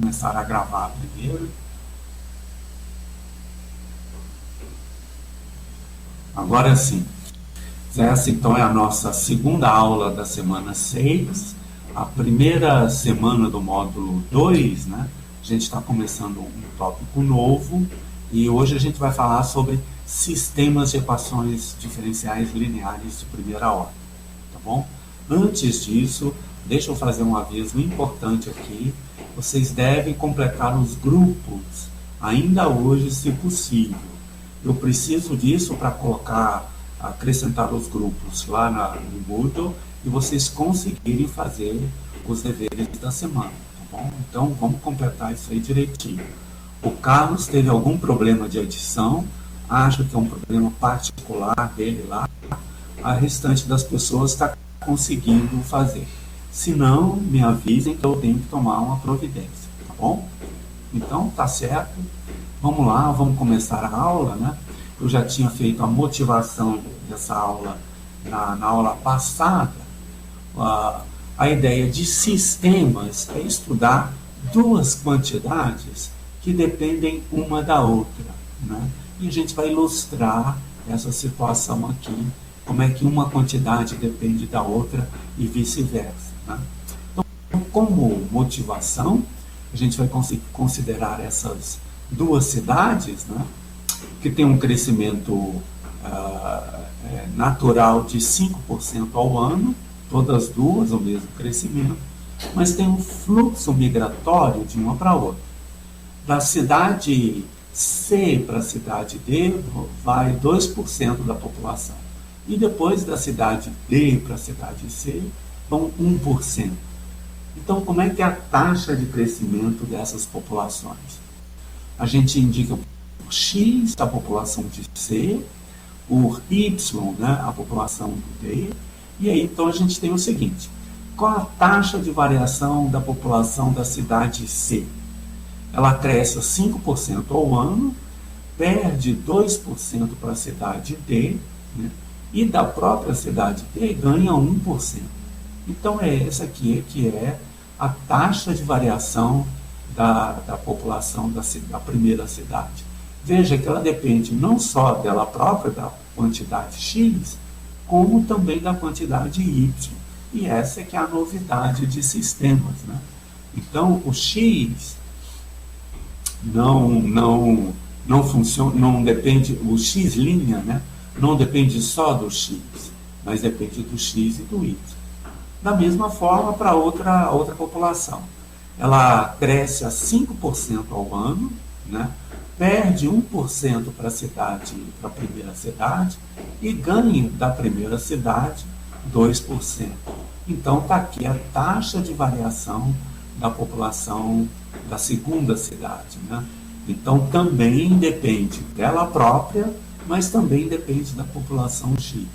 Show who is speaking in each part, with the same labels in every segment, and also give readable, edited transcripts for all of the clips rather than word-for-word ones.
Speaker 1: começar a gravar primeiro. Agora sim. Essa então é a nossa segunda aula da semana 6, a primeira semana do módulo 2, né? A gente está começando um tópico novo e hoje a gente vai falar sobre sistemas de equações diferenciais lineares de primeira ordem, tá bom? Antes disso, deixa eu fazer um aviso importante aqui. Vocês devem completar os grupos ainda hoje, se possível. Eu preciso disso para acrescentar os grupos lá no Moodle e vocês conseguirem fazer os deveres da semana, tá bom? Então vamos completar isso aí direitinho. O Carlos teve algum problema de edição, acho que é um problema particular dele lá, a restante das pessoas está conseguindo fazer. Se não, me avisem que eu tenho que tomar uma providência, tá bom? Então tá certo, vamos lá, vamos começar a aula, né? Eu já tinha feito a motivação dessa aula na aula passada. A ideia de sistemas é estudar duas quantidades que dependem uma da outra, né? E a gente vai ilustrar essa situação aqui, como é que uma quantidade depende da outra e vice-versa, né? Então, como motivação, a gente vai considerar essas duas cidades, né, que tem um crescimento natural de 5% ao ano, todas duas o mesmo crescimento, mas tem um fluxo migratório de uma para outra. Da cidade C para a cidade D vai 2% da população. E depois da cidade D para a cidade C vão 1%. Então, como é que é a taxa de crescimento dessas populações? A gente indica o X, a população de C, o Y, né, a população do D, e aí então a gente tem o seguinte: qual a taxa de variação da população da cidade C? Ela cresce 5% ao ano, perde 2% para a cidade D, né, e da própria cidade D ganha 1%. Então é essa aqui que é a taxa de variação da população da primeira cidade. Veja que ela depende não só dela própria, da quantidade X, como também da quantidade Y. E essa é que é a novidade de sistemas, né? Então, o X não funciona, não depende, o X', né? Não depende só do X, mas depende do X e do Y. Da mesma forma para outra população. Ela cresce a 5% ao ano, né? Perde 1% para a primeira cidade e ganha da primeira cidade 2%. Então está aqui a taxa de variação da população da segunda cidade, né? Então também depende dela própria, mas também depende da população X,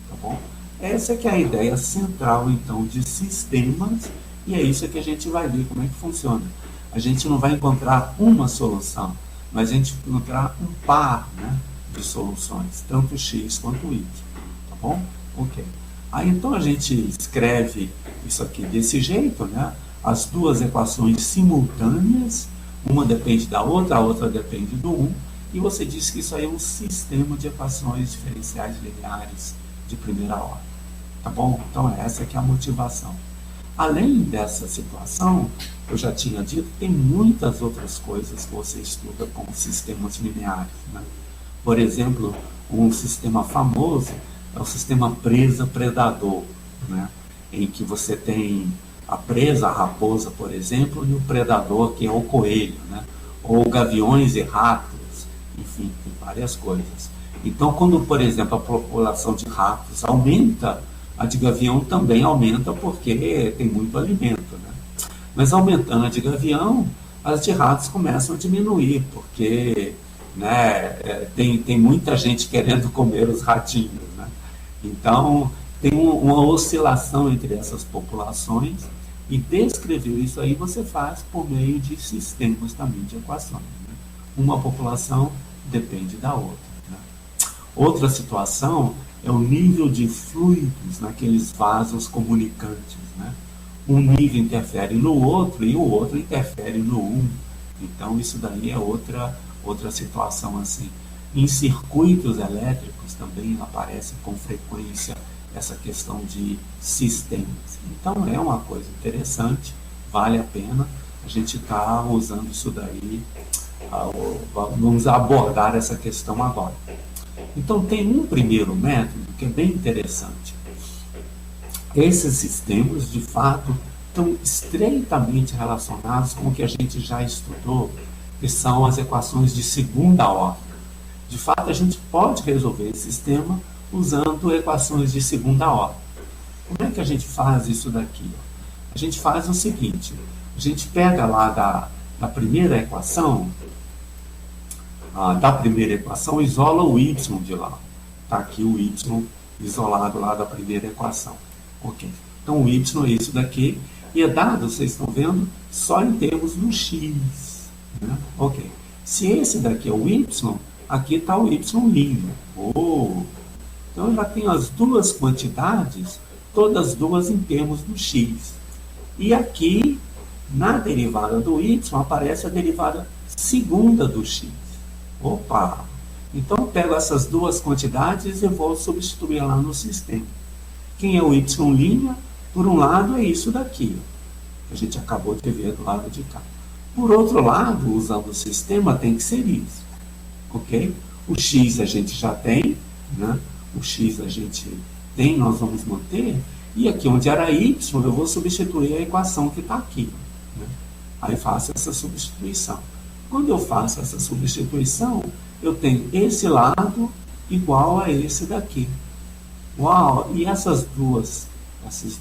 Speaker 1: tá bom? Essa que é a ideia central então de sistemas, e é isso que a gente vai ver como é que funciona. A gente não vai encontrar uma solução, mas a gente vai encontrar um par, né, de soluções, tanto X quanto Y, tá bom? Ok. Aí então a gente escreve isso aqui desse jeito, né? As duas equações simultâneas, uma depende da outra, a outra depende do um, e você diz que isso aí é um sistema de equações diferenciais lineares de primeira ordem, tá bom? Então essa que é a motivação. Além dessa situação, eu já tinha dito, tem muitas outras coisas que você estuda com sistemas lineares, né? Por exemplo, um sistema famoso é o sistema presa-predador, né? Em que você tem a presa, a raposa, por exemplo, e o predador, que é o coelho, né? Ou gaviões e ratos, enfim, tem várias coisas. Então, quando, por exemplo, a população de ratos aumenta, a de gavião também aumenta porque tem muito alimento, né? Mas aumentando a de gavião, as de ratos começam a diminuir, porque, né, tem muita gente querendo comer os ratinhos, né? Então, tem uma oscilação entre essas populações, e descrever isso aí você faz por meio de sistemas também de equações, né? Uma população depende da outra, né? Outra situação é o nível de fluidos naqueles vasos comunicantes, né? um nível interfere no outro e o outro interfere no um. Então isso daí é outra situação assim. Em circuitos elétricos também aparece com frequência essa questão de sistemas. Então é uma coisa interessante, vale a pena a gente estar usando isso daí. Vamos abordar essa questão agora. Então tem um primeiro método que é bem interessante. Esses sistemas, de fato, estão estreitamente relacionados com o que a gente já estudou, que são as equações de segunda ordem. De fato, a gente pode resolver esse sistema usando equações de segunda ordem. Como é que a gente faz isso daqui? A gente faz o seguinte, a gente pega lá da primeira equação, isola o y de lá. Está aqui o y isolado lá da primeira equação. Ok. Então o y é isso daqui, e é dado, vocês estão vendo, só em termos do x. Né? Ok. Se esse daqui é o y, aqui está o y'. Então eu já tenho as duas quantidades, todas duas em termos do x. E aqui, na derivada do y, aparece a derivada segunda do x. Opa! Então eu pego essas duas quantidades e vou substituir lá no sistema. Quem é o y'? Por um lado é isso daqui, que a gente acabou de ver do lado de cá. Por outro lado, usando o sistema, tem que ser isso. Ok? O x a gente já tem, né? O x a gente tem, nós vamos manter. E aqui onde era y, eu vou substituir a equação que está aqui. Né? Aí faço essa substituição. Quando eu faço essa substituição, eu tenho esse lado igual a esse daqui. Uau! E esses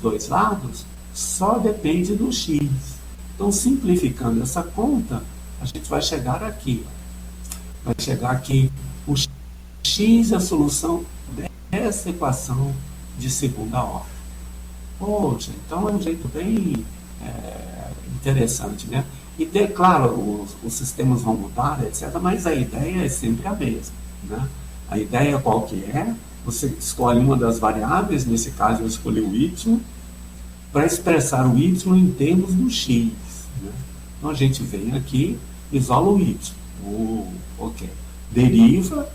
Speaker 1: dois lados só dependem do x. Então, simplificando essa conta, a gente vai chegar aqui. Vai chegar aqui, o x é a solução dessa equação de segunda ordem. Poxa, então é um jeito bem interessante, né? E, claro, os sistemas vão mudar, etc., mas a ideia é sempre a mesma, né? A ideia qual que é? Você escolhe uma das variáveis, nesse caso eu escolhi o y, para expressar o y em termos do x. Né? Então a gente vem aqui, isola o y. Ok. Deriva,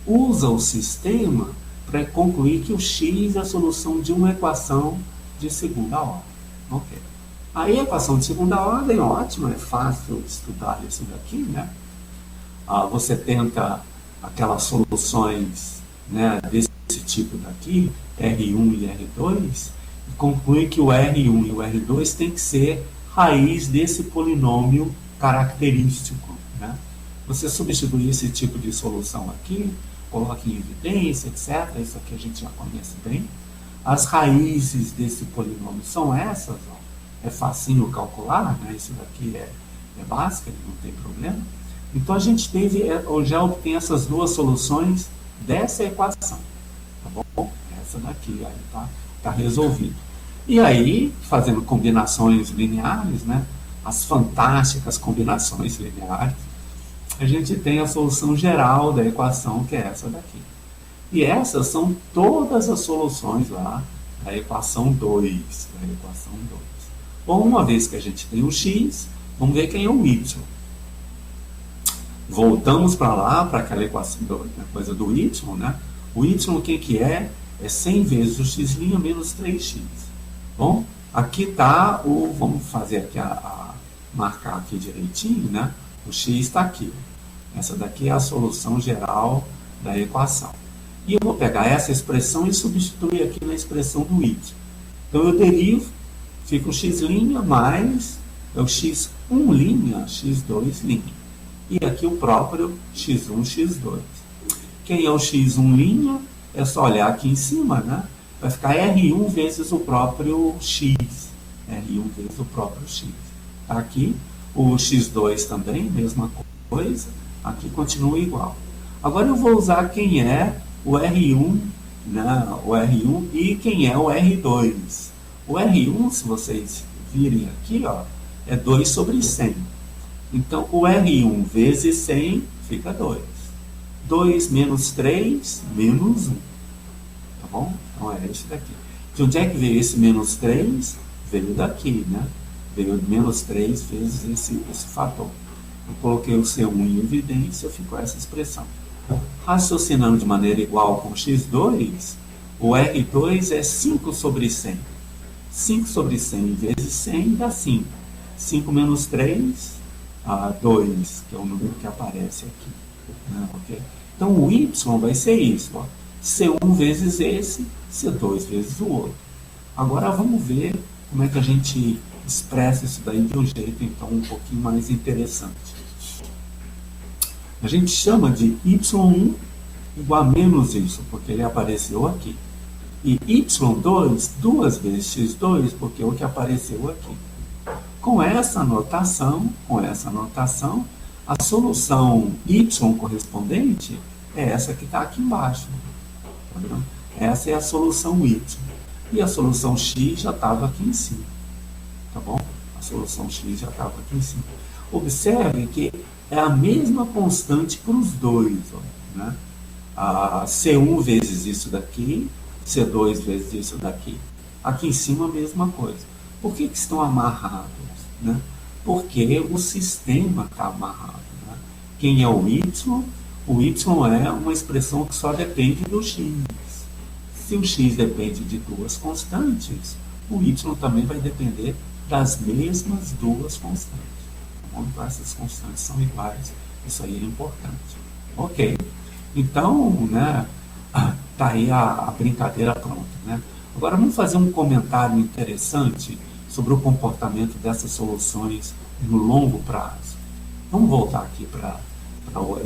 Speaker 1: usa o sistema para concluir que o x é a solução de uma equação de segunda ordem. Ok. Aí a equação de segunda ordem, ótima, é fácil estudar isso daqui, né? Você tenta aquelas soluções, né, desse tipo daqui, R1 e R2, e conclui que o R1 e o R2 tem que ser raiz desse polinômio característico. Né? Você substitui esse tipo de solução aqui, coloca em evidência, etc. Isso aqui a gente já conhece bem. As raízes desse polinômio são essas, ó. É facinho calcular, né? Isso daqui é básico, não tem problema. Então a gente já obtém essas duas soluções dessa equação, tá bom? Essa daqui, aí tá resolvido. E aí, fazendo combinações lineares, né? As fantásticas combinações lineares, a gente tem a solução geral da equação, que é essa daqui. E essas são todas as soluções lá da equação 2. Bom, uma vez que a gente tem o x, vamos ver quem é o y. Voltamos para lá, para aquela equação, coisa do y, né? O y, o que é? É 100 vezes o x' menos 3x. Bom, aqui está vamos fazer aqui, marcar aqui direitinho, né? O x está aqui. Essa daqui é a solução geral da equação. E eu vou pegar essa expressão e substituir aqui na expressão do y. Então eu derivo, fica o x' mais o x1', x2'. E aqui o próprio x1, x2. Quem é o x1'? É só olhar aqui em cima, né? Vai ficar R1 vezes o próprio x. R1 vezes o próprio x. Aqui, o x2 também, mesma coisa. Aqui continua igual. Agora eu vou usar quem é o R1, né? O R1 e quem é o R2. O R1, se vocês virem aqui, ó, é 2 sobre 100. Então, o R1 vezes 100 fica 2. 2 menos 3, menos 1. Tá bom? Então, é esse daqui. De onde é que veio esse menos 3? veio daqui, né? Veio menos 3 vezes esse fator. Eu coloquei o C1 em evidência, ficou essa expressão. Raciocinando de maneira igual com x2, o R2 é 5 sobre 100. 5 sobre 100 vezes 100 dá 5. 5 menos 3, 2, que é o número que aparece aqui. Né? Okay? Então, o y vai ser isso. Ó. C1 vezes esse, C2 vezes o outro. Agora, vamos ver como é que a gente expressa isso daí de um jeito, então, um pouquinho mais interessante. A gente chama de y1 igual a menos isso, porque ele apareceu aqui. E y2, 2 vezes x2, porque é o que apareceu aqui. Com essa notação, a solução y correspondente é essa que está aqui embaixo. Tá vendo? Essa é a solução y. E a solução x já estava aqui em cima. Tá bom? A solução x já estava aqui em cima. Observe que é a mesma constante para os dois. Ó, né? C1 vezes isso daqui, C2 vezes isso daqui. Aqui em cima a mesma coisa. Por que estão amarrados? Né? Porque o sistema está amarrado. Né? Quem é o y? O y é uma expressão que só depende do x. Se o x depende de duas constantes, o y também vai depender das mesmas duas constantes. Então, essas constantes são iguais. Isso aí é importante. Ok. Então, né, tá aí a brincadeira pronta. Né? Agora, vamos fazer um comentário interessante sobre o comportamento dessas soluções no longo prazo. Vamos voltar aqui para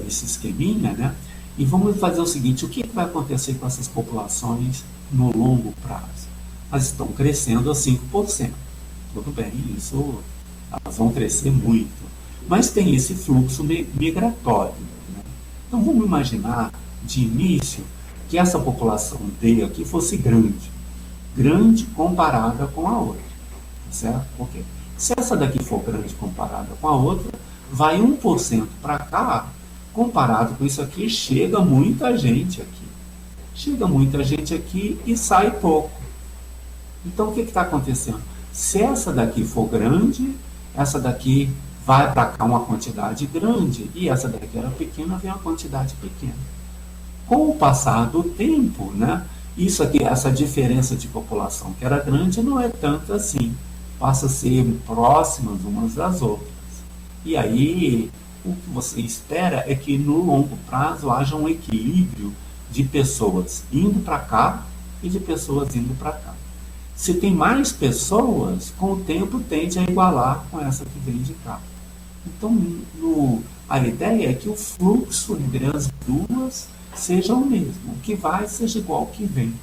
Speaker 1: esse esqueminha, né? E vamos fazer o seguinte: o que vai acontecer com essas populações no longo prazo? Elas estão crescendo a 5%. Tudo bem, isso, elas vão crescer muito. Mas tem esse fluxo migratório. Né? Então vamos imaginar, de início, que essa população D aqui fosse grande. Grande comparada com a outra. Certo? Okay. Se essa daqui for grande comparada com a outra, vai 1% para cá, comparado com isso aqui, chega muita gente aqui. Chega muita gente aqui e sai pouco. Então, o que está acontecendo? Se essa daqui for grande, essa daqui vai para cá uma quantidade grande, e essa daqui era pequena, vem uma quantidade pequena. Com o passar do tempo, né, isso aqui, essa diferença de população que era grande, não é tanto assim. Passa a ser próximas umas das outras. E aí, o que você espera é que no longo prazo haja um equilíbrio de pessoas indo para cá e de pessoas indo para cá. Se tem mais pessoas, com o tempo tende a igualar com essa que vem de cá. Então, a ideia é que o fluxo entre as duas seja o mesmo. O que vai seja igual ao que vem.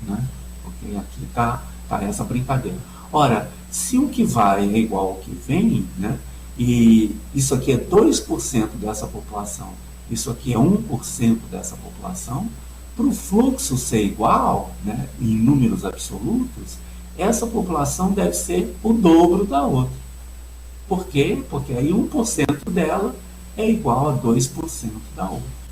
Speaker 1: Né? Porque aqui está essa brincadeira. Ora, se o que vai é igual ao que vem, né, e isso aqui é 2% dessa população, isso aqui é 1% dessa população, para o fluxo ser igual, né, em números absolutos, essa população deve ser o dobro da outra. Por quê? Porque aí 1% dela é igual a 2% da outra.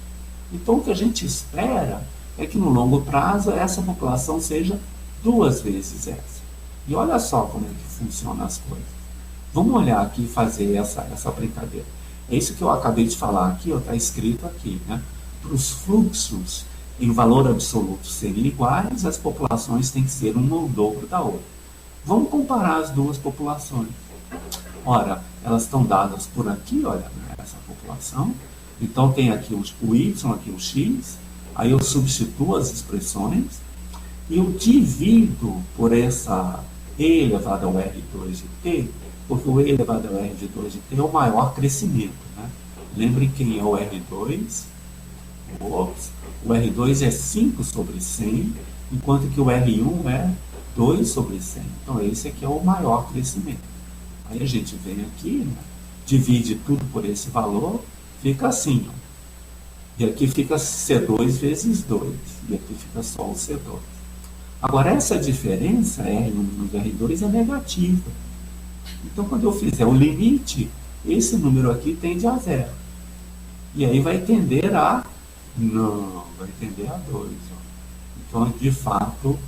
Speaker 1: Então, o que a gente espera é que no longo prazo essa população seja 2 vezes essa. E olha só como é que funcionam as coisas. Vamos olhar aqui e fazer essa brincadeira. É isso que eu acabei de falar aqui, está escrito aqui. Né? Para os fluxos em valor absoluto serem iguais, as populações têm que ser uma ou o dobro da outra. Vamos comparar as duas populações. Ora, elas estão dadas por aqui, olha, né, essa população. Então tem aqui o y, aqui o x. Aí eu substituo as expressões e eu divido por essa e elevado ao r2 de t, porque o e elevado ao r de 2 de t é o maior crescimento. Né? Lembrem quem é o r2. O R2 é 5 sobre 100, enquanto que o R1 é 2 sobre 100. Então, esse aqui é o maior crescimento. Aí a gente vem aqui, né, divide tudo por esse valor, fica assim. Ó. E aqui fica C2 vezes 2. E aqui fica só o C2. Agora, essa diferença, R1 menos R2, é negativa. Então, quando eu fizer o limite, esse número aqui tende a 0. E aí vai tender a... Não, vai tender a 2. Ó. Então, de fato,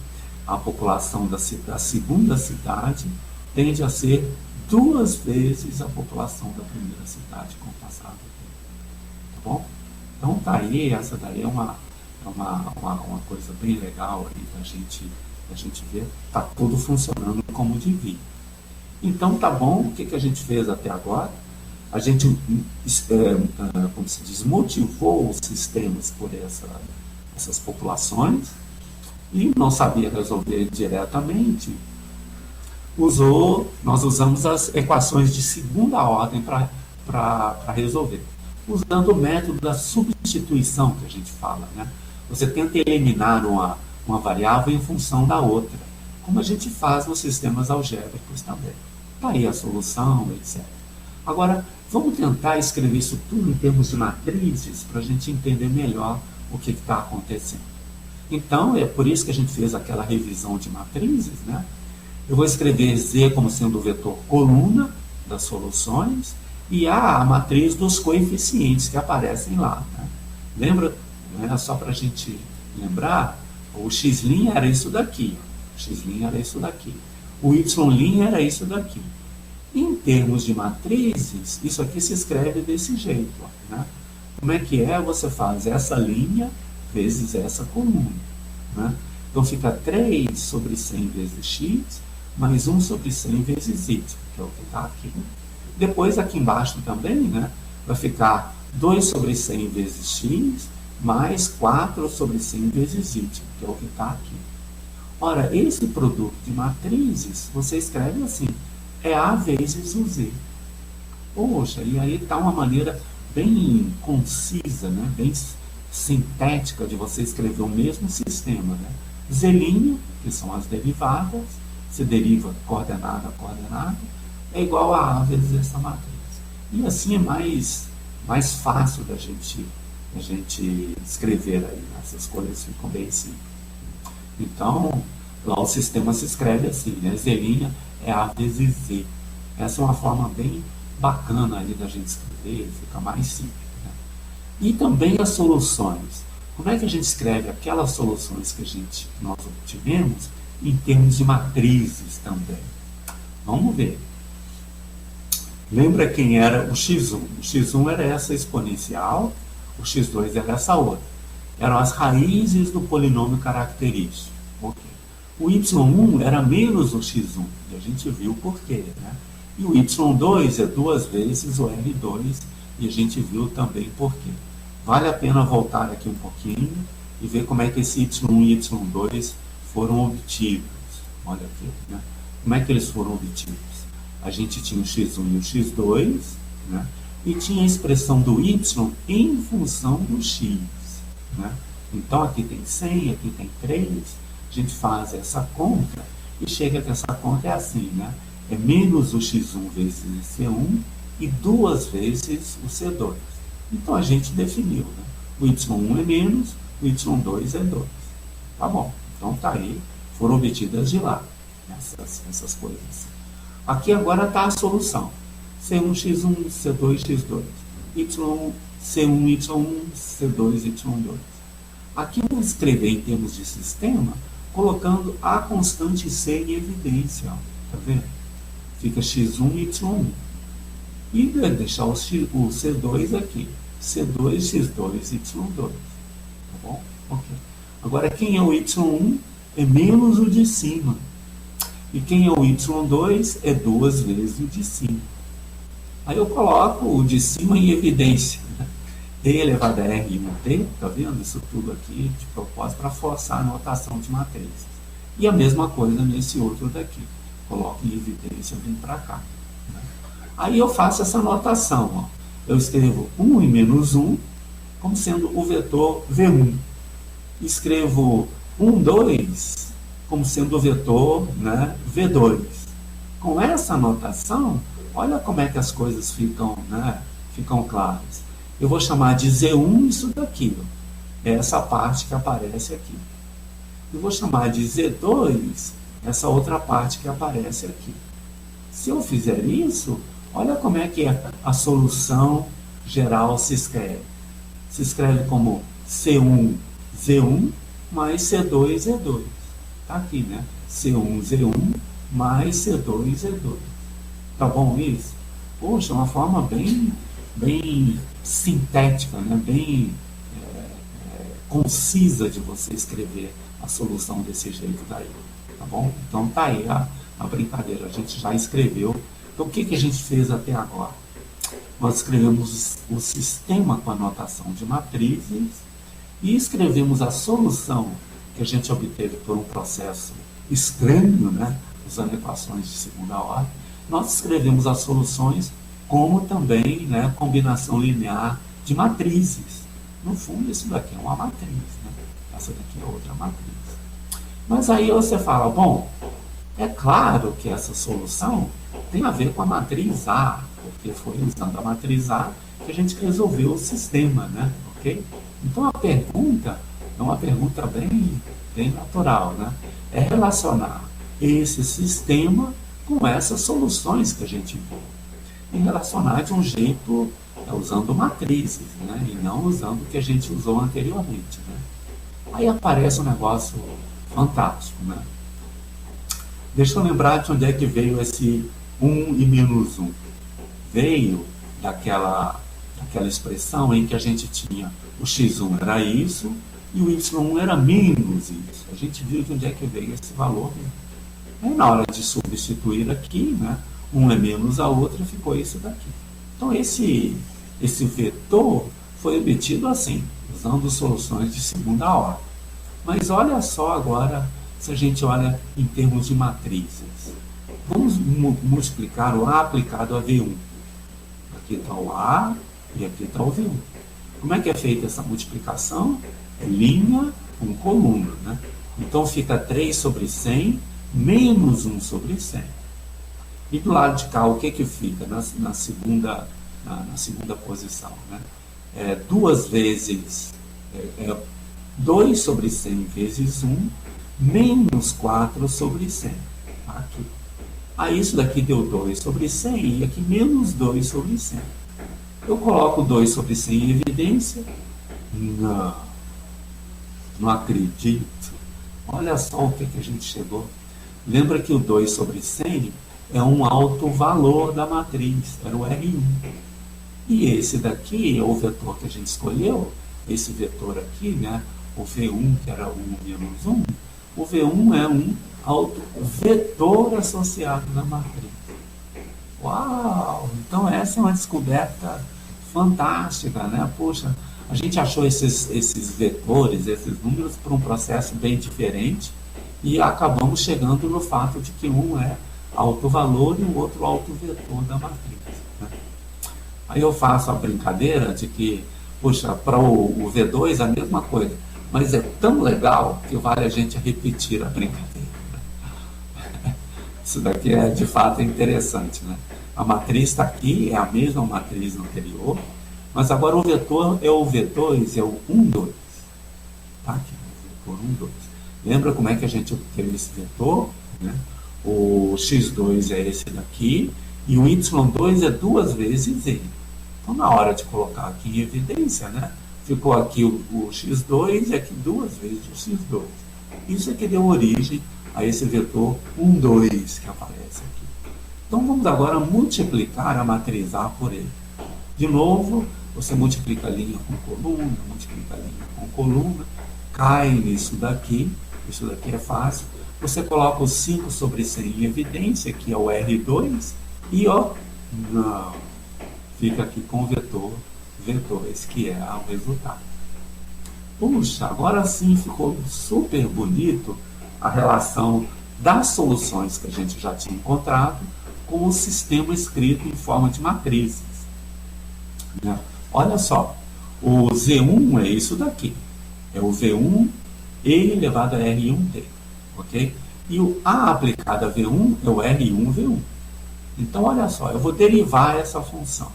Speaker 1: a população da segunda cidade tende a ser 2 vezes a população da primeira cidade com o passar do tempo. Tá bom? Então tá aí, essa daí é uma coisa bem legal aí da gente ver. Tá tudo funcionando como devia. Então tá bom, o que a gente fez até agora? A gente, como se diz, motivou os sistemas por essas populações e não sabia resolver diretamente. Nós usamos as equações de segunda ordem para resolver, usando o método da substituição que a gente fala, né? Você tenta eliminar uma variável em função da outra, como a gente faz nos sistemas algébricos também. Está aí a solução, etc. Agora, vamos tentar escrever isso tudo em termos de matrizes para a gente entender melhor o que está acontecendo. Então, é por isso que a gente fez aquela revisão de matrizes, né? Eu vou escrever Z como sendo o vetor coluna das soluções e A matriz dos coeficientes que aparecem lá, né? Lembra, né, só para a gente lembrar, o x' era isso daqui, o x' era isso daqui, o y' era isso daqui. Em termos de matrizes, isso aqui se escreve desse jeito, né? Como é que é? Você faz essa linha vezes essa coluna, né? Então fica 3 sobre 100 vezes x, mais 1 sobre 100 vezes y, que é o que está aqui. Depois aqui embaixo também, né, vai ficar 2 sobre 100 vezes x, mais 4 sobre 100 vezes y, que é o que está aqui. Ora, esse produto de matrizes, você escreve assim, é A vezes o Z. Poxa, e aí está uma maneira bem concisa, né, bem sintética de você escrever o mesmo sistema, né? Z', que são as derivadas, se deriva coordenada a coordenada, é igual a A vezes essa matriz. E assim é mais fácil da gente escrever aí, né? Essas coisas ficam bem simples. Então, lá o sistema se escreve assim, né? Z' é A vezes Z. Essa é uma forma bem bacana aí da gente escrever, fica mais simples, né? E também as soluções. Como é que a gente escreve aquelas soluções que nós obtivemos em termos de matrizes também? Vamos ver. Lembra quem era o x1? O x1 era essa exponencial, o x2 era essa outra. Eram as raízes do polinômio característico. Okay. O y1 era menos o x1, e a gente viu por quê, né? E o y2 é 2 vezes o L2, e a gente viu também por quê. Vale a pena voltar aqui um pouquinho e ver como é que esse y1 e y2 foram obtidos. Olha aqui, né? Como é que eles foram obtidos? A gente tinha o x1 e o x2, né? E tinha a expressão do y em função do x, né? Então aqui tem 100, aqui tem 3, a gente faz essa conta e chega que essa conta é assim, né? É menos o x1 vezes o C1 e 2 vezes o C2. Então a gente definiu, né? O y1 é menos, o y2 é 2. Tá bom, então tá aí, foram obtidas de lá essas coisas. Aqui agora está a solução. C1x1, C2x2, C1y1, C2y2. Aqui eu vou escrever em termos de sistema, colocando a constante C em evidência. Tá vendo? Fica x1, y1. E deixar o C2 aqui. C2, x2, y2. Tá bom? Ok. Agora, quem é o y1 é menos o de cima. E quem é o y2 é 2 vezes o de cima. Aí eu coloco o de cima em evidência. Né? T elevado a R em 1T, tá vendo? Isso tudo aqui de propósito para forçar a notação de matrizes. E a mesma coisa nesse outro daqui. Coloco em evidência, vem para cá. Né? Aí eu faço essa notação. Ó. Eu escrevo 1 e menos 1 como sendo o vetor V1. Escrevo 1, 2 como sendo o vetor, né, V2. Com essa notação, olha como é que as coisas ficam, né, ficam claras. Eu vou chamar de Z1 isso daqui, ó, essa parte que aparece aqui. Eu vou chamar de Z2 essa outra parte que aparece aqui. Se eu fizer isso, olha como é que a solução geral se escreve. Se escreve como C1, Z1 mais C2, Z2. Está aqui, né? C1, Z1 mais C2, Z2. Tá bom isso? Poxa, uma forma bem sintética, né? Bem concisa de você escrever a solução desse jeito daí. Tá bom? Então tá aí a brincadeira. A gente já escreveu. Então o que a gente fez até agora? Nós escrevemos o sistema com a notação de matrizes e escrevemos a solução que a gente obteve por um processo estranho, né, usando equações de segunda ordem. Nós escrevemos as soluções como também, né, combinação linear de matrizes. No fundo, isso daqui é uma matriz, né? Essa daqui é outra matriz. Mas aí você fala, bom, é claro que essa solução tem a ver com a matriz A, porque foi usando a matriz A que a gente resolveu o sistema, né? Ok? Então a pergunta é uma pergunta bem natural, né? É relacionar esse sistema com essas soluções que a gente viu. E relacionar de um jeito usando matrizes, né? E não usando o que a gente usou anteriormente, né? Aí aparece um negócio fantástico, né? Deixa eu lembrar de onde é que veio esse 1 e menos 1. Veio daquela expressão em que a gente tinha o x1 era isso e o y1 era menos isso. A gente viu de onde é que veio esse valor. Aí na hora de substituir aqui, né, um é menos a outra, ficou isso daqui. Então esse vetor foi obtido assim, usando soluções de segunda ordem. Mas olha só agora, se a gente olha em termos de matrizes. Vamos multiplicar o A aplicado a V1. Aqui está o A e aqui está o V1. Como é que é feita essa multiplicação? É linha com coluna, né? Então fica 3 sobre 100 menos 1 sobre 100. E do lado de cá, o que fica na segunda posição, né? 2 vezes 2 sobre 100 vezes 1 menos 4 sobre 100. Aqui. Aí isso daqui deu 2 sobre 100 e aqui menos 2 sobre 100. Eu coloco 2 sobre 100 em evidência? Não acredito. Olha só o que a gente chegou. Lembra que o 2 sobre 100 é um alto valor da matriz, era o R1. E esse daqui é o vetor que a gente escolheu, esse vetor aqui, né, o V1, que era 1 menos 1, o V1 é um autovetor associado na matriz. Uau! Então essa é uma descoberta fantástica, né? Poxa, a gente achou esses vetores, esses números, por um processo bem diferente e acabamos chegando no fato de que um é alto valor e o outro alto vetor da matriz, né? Aí eu faço a brincadeira de que, poxa, para o V2 é a mesma coisa, mas é tão legal que vale a gente repetir a brincadeira. Isso daqui é de fato interessante, né? A matriz está aqui, é a mesma matriz anterior, mas agora o vetor é o V2, é o 1, 2. Tá aqui, o vetor 1, 2. Lembra como é que a gente obteve esse vetor, né? O x2 é esse daqui e o y2 é 2 vezes ele. Então, na hora de colocar aqui em evidência, né, ficou aqui o x2 e aqui 2 vezes o x2. Isso é que deu origem a esse vetor 1, 2 que aparece aqui. Então, vamos agora multiplicar a matriz A por ele. De novo, você multiplica a linha com coluna, multiplica a linha com coluna, cai nisso daqui, isso daqui é fácil. Você coloca o 5 sobre 100 em evidência, que é o R2, e não, fica aqui com o vetor V2, que é o resultado. Puxa, agora sim ficou super bonito a relação das soluções que a gente já tinha encontrado com o sistema escrito em forma de matrizes, né? Olha só, o Z1 é isso daqui, é o V1 E elevado a R1D, ok? E o A aplicado a V1 é o R1V1. Então, olha só, eu vou derivar essa função.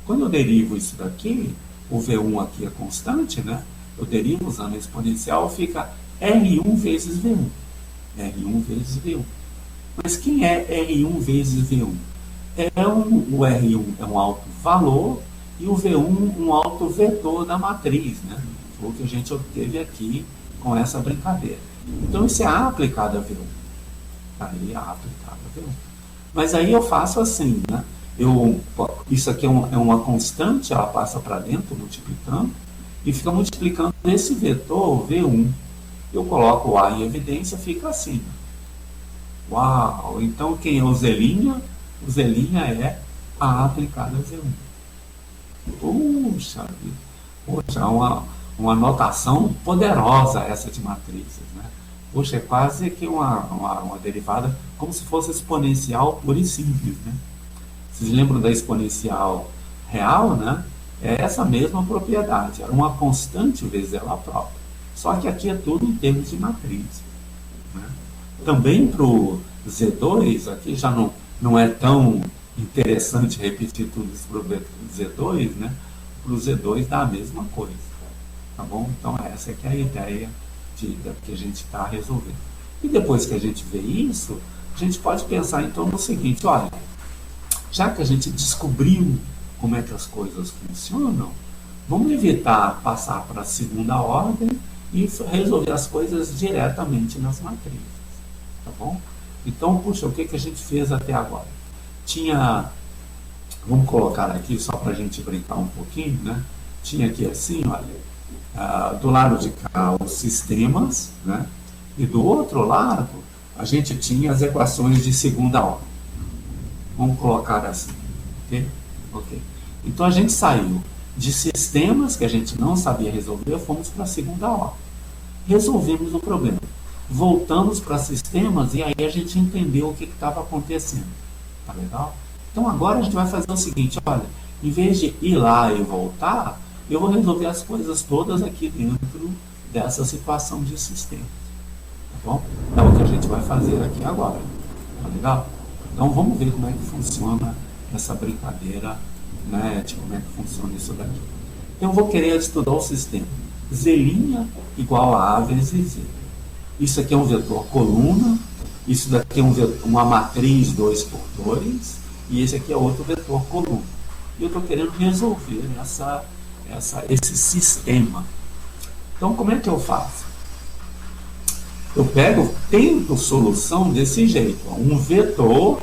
Speaker 1: Quando eu derivo isso daqui, o V1 aqui é constante, né? Eu derivo usando a exponencial, fica R1 vezes V1. R1 vezes V1. Mas quem é R1 vezes V1? O R1 é um alto valor e o V1 um alto vetor da matriz, né? Foi o que a gente obteve aqui com essa brincadeira. Então isso é A aplicado a V1. Aí A aplicado a V1. Mas aí eu faço assim, né? Isso aqui é uma constante, ela passa para dentro, multiplicando, e fica multiplicando esse vetor V1. Eu coloco o A em evidência, fica assim. Uau! Então quem é o Z'? O Z' é A aplicado a V1. Puxa vida! Poxa, uma notação poderosa essa de matrizes, né? Poxa, é quase que uma derivada, como se fosse exponencial pura e simples, né? Vocês lembram da exponencial real, né? É essa mesma propriedade, era uma constante vezes ela própria. Só que aqui é tudo em termos de matriz, né? Também para o Z2, aqui já não é tão interessante repetir tudo isso para o Z2, né? Para o Z2 dá a mesma coisa, tá bom? Então essa aqui é a ideia que a gente está resolvendo. E depois que a gente vê isso, a gente pode pensar então no seguinte, olha, já que a gente descobriu como é que as coisas funcionam, vamos evitar passar para a segunda ordem e resolver as coisas diretamente nas matrizes, tá bom? Então, puxa, o que a gente fez até agora? Vamos colocar aqui só para a gente brincar um pouquinho, né? Tinha aqui assim, olha, do lado de cá os sistemas, né? E do outro lado a gente tinha as equações de segunda ordem. Vamos colocar assim, ok? Ok. Então a gente saiu de sistemas que a gente não sabia resolver, fomos para a segunda ordem. Resolvemos o problema. Voltamos para sistemas e aí a gente entendeu o que estava acontecendo. Tá legal? Então agora a gente vai fazer o seguinte, olha, em vez de ir lá e voltar, eu vou resolver as coisas todas aqui dentro dessa situação de sistema. Tá bom? É o que a gente vai fazer aqui agora. Tá legal? Então vamos ver como é que funciona essa brincadeira, né, de como é que funciona isso daqui. Então eu vou querer estudar o sistema Z' igual a A vezes Z. Isso aqui é um vetor coluna, isso daqui é uma matriz 2x2, e esse aqui é outro vetor coluna. E eu estou querendo resolver esse sistema. Então como é que eu faço? Eu tento solução desse jeito, um vetor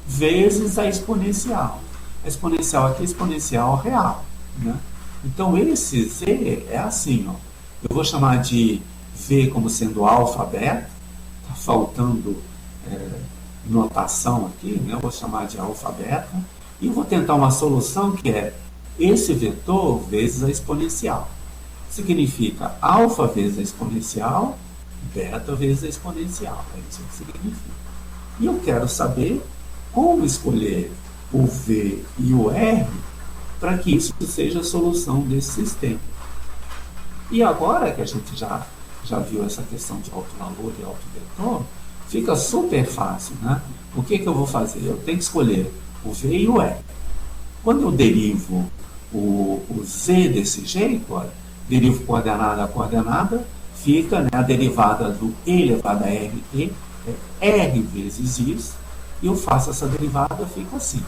Speaker 1: vezes a exponencial. A exponencial aqui é exponencial real, né? Então esse Z é assim, ó. Eu vou chamar de V como sendo alfa, beta, está faltando notação aqui, né? Eu vou chamar de alfa, beta, e vou tentar uma solução que é esse vetor vezes a exponencial. Significa alfa vezes a exponencial, beta vezes a exponencial. É isso que significa. E eu quero saber como escolher o V e o R para que isso seja a solução desse sistema. E agora que a gente já viu essa questão de alto valor e alto vetor, fica super fácil, né? O que eu vou fazer? Eu tenho que escolher o V e o R. Quando eu derivo o Z desse jeito, olha, derivo coordenada a coordenada, fica, né, a derivada do E elevado a RT, é R vezes isso, e eu faço essa derivada, fica assim.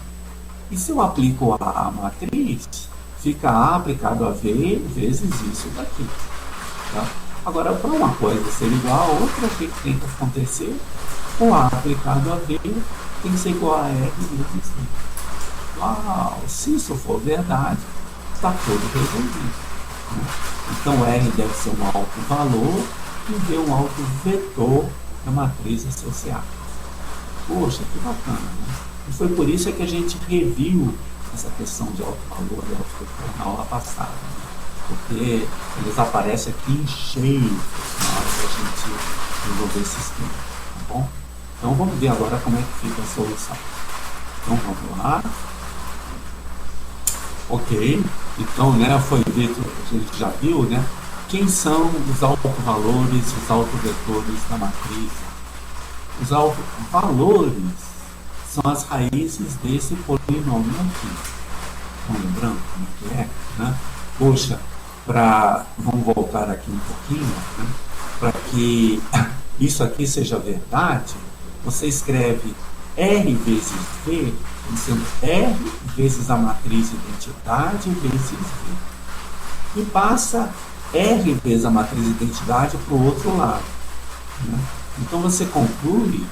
Speaker 1: E se eu aplico a matriz, fica A aplicado a V vezes isso daqui. Tá? Agora, para uma coisa ser igual a outra, o que tem que acontecer? O A aplicado a V tem que ser igual a R vezes V. Uau! Se isso for verdade, está tudo resolvido. Né? Então, R deve ser um alto valor e V um alto vetor da matriz associada. Poxa, que bacana, né? E foi por isso que a gente reviu essa questão de alto valor e alto vetor na aula passada, né? Porque eles aparecem aqui em cheio na hora que a gente resolver esse sistema, tá bom? Então vamos ver agora como é que fica a solução. Então vamos lá. Ok, então, né, foi dito, a gente já viu, né, quem são os autovalores, os autovetores da matriz. Os autovalores são as raízes desse polinômio aqui. Estão lembrando como é que é? Né? Poxa, vamos voltar aqui um pouquinho, né? Para que isso aqui seja verdade, você escreve R vezes V, sendo R vezes a matriz identidade vezes V. E passa R vezes a matriz identidade para o outro lado. Né? Então você conclui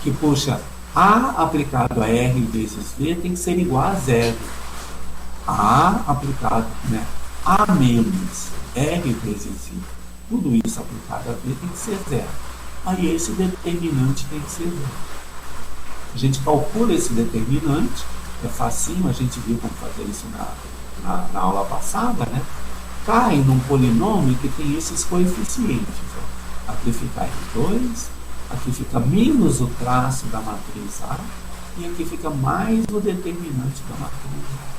Speaker 1: que, poxa, A aplicado a R vezes V tem que ser igual a zero. A aplicado, né? A menos R vezes I, tudo isso aplicado a V tem que ser zero. Aí esse determinante tem que ser zero. A gente calcula esse determinante, é facinho, a gente viu como fazer isso na aula passada, né? Cai num polinômio que tem esses coeficientes. Ó. Aqui fica R2, aqui fica menos o traço da matriz A, e aqui fica mais o determinante da matriz A.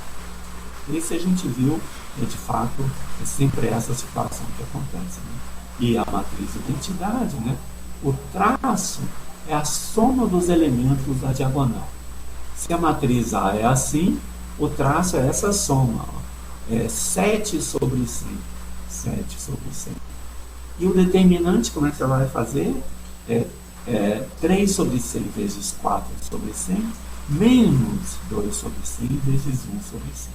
Speaker 1: Esse a gente viu, de fato, é sempre essa situação que acontece. Né? E a matriz identidade, né? O traço é a soma dos elementos da diagonal. Se a matriz A é assim, o traço é essa soma. Ó. É 7 sobre 100. 7 sobre 100. E o determinante, como é que você vai fazer? É 3 sobre 100 vezes 4 sobre 100, menos 2 sobre 100 vezes 1 sobre 100.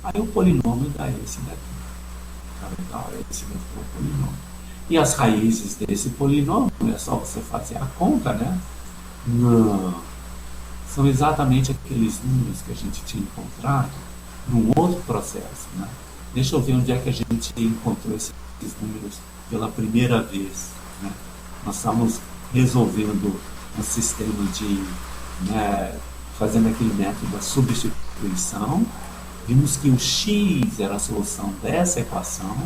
Speaker 1: Aí o polinômio dá esse daqui. Tá legal? Esse daqui é o polinômio. E as raízes desse polinômio, é só você fazer a conta, né? Não. São exatamente aqueles números que a gente tinha encontrado num outro processo, né? Deixa eu ver onde é que a gente encontrou esses números pela primeira vez, né? Nós estamos resolvendo um sistema de, né, fazendo aquele método da substituição. Vimos que o x era a solução dessa equação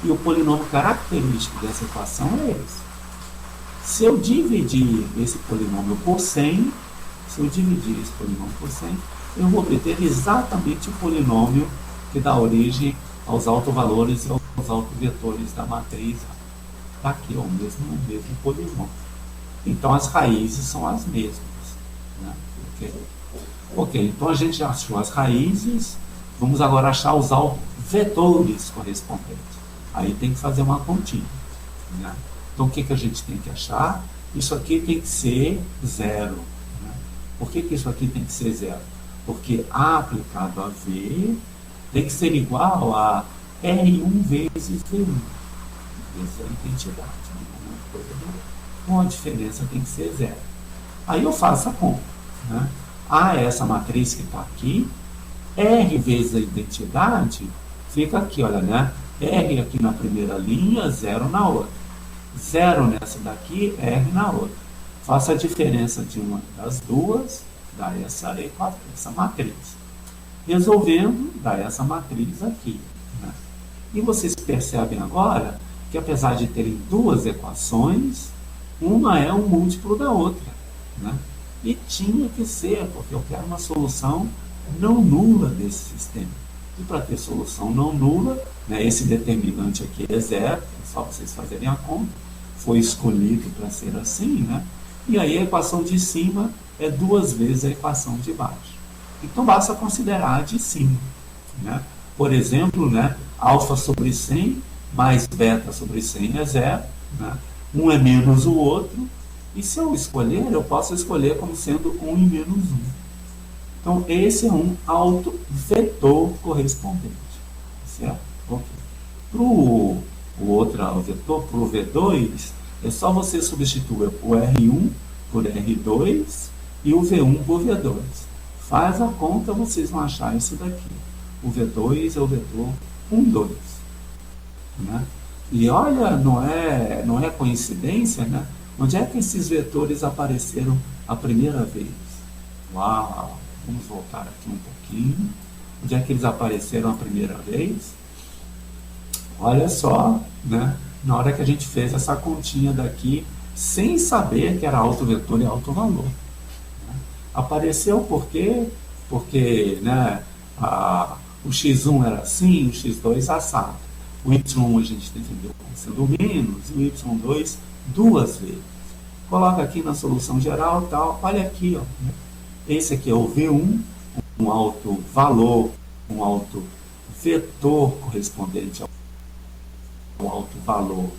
Speaker 1: e o polinômio característico dessa equação é esse. Se eu dividir esse polinômio por 100, eu vou obter exatamente o polinômio que dá origem aos autovalores e aos autovetores da matriz. Está aqui, o mesmo polinômio. Então as raízes são as mesmas. Né? Ok, então a gente já achou as raízes, vamos agora achar os autovetores correspondentes. Aí tem que fazer uma continha. Né? Então o que a gente tem que achar? Isso aqui tem que ser zero. Né? Por que isso aqui tem que ser zero? Porque A aplicado a V tem que ser igual a R1 vezes V1. Essa é a identidade. Com a diferença tem que ser zero. Aí eu faço a conta. Né? A é essa matriz que está aqui. R vezes a identidade fica aqui, olha, né? R aqui na primeira linha, 0 na outra. 0 nessa daqui, R na outra. Faça a diferença de uma das duas, dá essa matriz. Resolvendo, dá essa matriz aqui. Né? E vocês percebem agora que, apesar de terem duas equações, uma é um múltiplo da outra. Né? E tinha que ser, porque eu quero uma solução não nula desse sistema. E para ter solução não nula, né, esse determinante aqui é zero, é só vocês fazerem a conta, foi escolhido para ser assim, né? E aí a equação de cima é duas vezes a equação de baixo. Então basta considerar a de cima. Né? Por exemplo, né, alfa sobre 100 mais beta sobre 100 é zero, né? Um é menos o outro, e se eu escolher, eu posso escolher como sendo 1 e menos 1. Então, esse é um autovetor correspondente. Certo? Okay. Para o outro vetor, para o V2, é só você substituir o R1 por R2 e o V1 por V2. Faz a conta, vocês vão achar isso daqui. O V2 é o vetor 1, 2. Né? E olha, não é coincidência, né? Onde é que esses vetores apareceram a primeira vez? Uau! Vamos voltar aqui um pouquinho. Onde é que eles apareceram a primeira vez? Olha só, né? Na hora que a gente fez essa continha daqui, sem saber que era autovetor e autovalor. Né? Apareceu por quê? Porque, né, o x1 era assim, o x2 assado. O y1 a gente definiu como sendo menos, e o y2 duas vezes. Coloca aqui na solução geral, tal. Olha aqui, ó, né? Esse aqui é o V1, um autovalor, um autovetor correspondente ao autovalor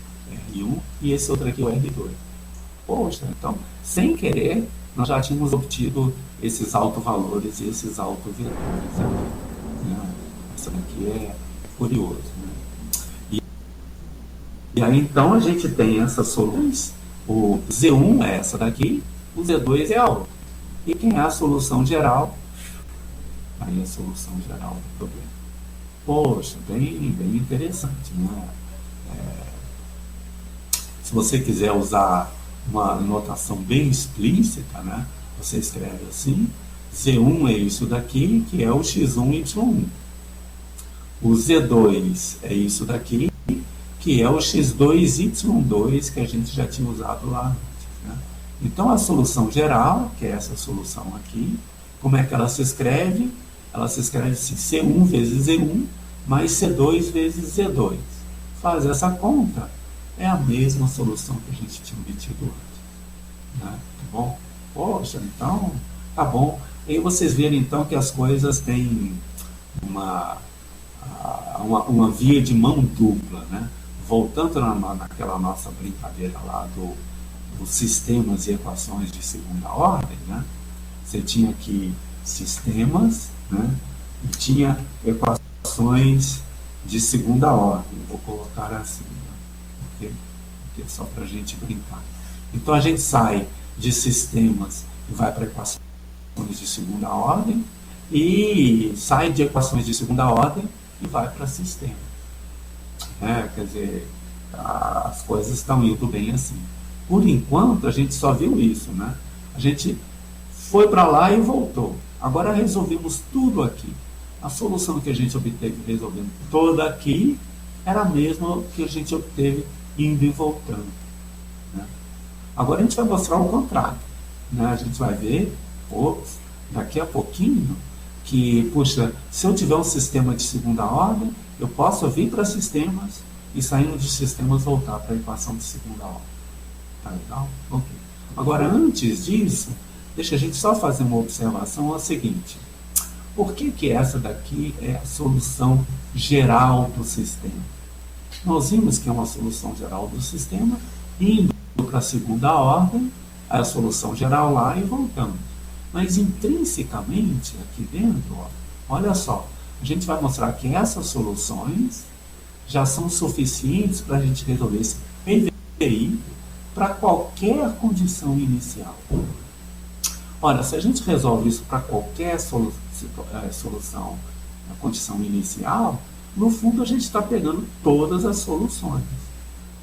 Speaker 1: R1, e esse outro aqui é o R2. Poxa, então, sem querer, nós já tínhamos obtido esses autovalores e esses autovetores. Né? Isso aqui é curioso. Né? E aí, então, a gente tem essas soluções O Z1 é essa daqui, o Z2 é a outra. E quem é a solução geral? Aí a solução geral do problema. Poxa, bem interessante, né? Se você quiser usar uma notação bem explícita, né? Você escreve assim: Z1 é isso daqui, que é o X1, Y1. O Z2 é isso daqui, que é o X2, Y2, que a gente já tinha usado lá antes, né? Então, a solução geral, que é essa solução aqui, como é que ela se escreve? Ela se escreve assim: C1 vezes Z1 mais C2 vezes Z2. Faz essa conta, é a mesma solução que a gente tinha obtido antes, né? Tá bom? Poxa, então, tá bom. E aí vocês verem, então, que as coisas têm uma, uma via de mão dupla, né? Voltando naquela nossa brincadeira lá dos sistemas e equações de segunda ordem, né? Você tinha aqui sistemas, né? E tinha equações de segunda ordem. Vou colocar assim, né? Porque é só para a gente brincar. Então a gente sai de sistemas e vai para equações de segunda ordem, e sai de equações de segunda ordem e vai para sistema. Quer dizer, as coisas estão indo bem assim. Por enquanto, a gente só viu isso, né? A gente foi para lá e voltou. Agora resolvemos tudo aqui. A solução que a gente obteve resolvendo toda aqui era a mesma que a gente obteve indo e voltando, né? Agora a gente vai mostrar o contrário, né? A gente vai ver, daqui a pouquinho, que, puxa, se eu tiver um sistema de segunda ordem, eu posso vir para sistemas e, saindo de sistemas, voltar para a equação de segunda ordem. Tá legal? Ok. Agora, antes disso, deixa a gente só fazer uma observação, é o seguinte: por que essa daqui é a solução geral do sistema? Nós vimos que é uma solução geral do sistema, indo para a segunda ordem, a solução geral lá e voltando. Mas intrinsecamente, aqui dentro, olha só, a gente vai mostrar que essas soluções já são suficientes para a gente resolver esse PVI para qualquer condição inicial. Ora, se a gente resolve isso para qualquer solução, a condição inicial, no fundo a gente está pegando todas as soluções.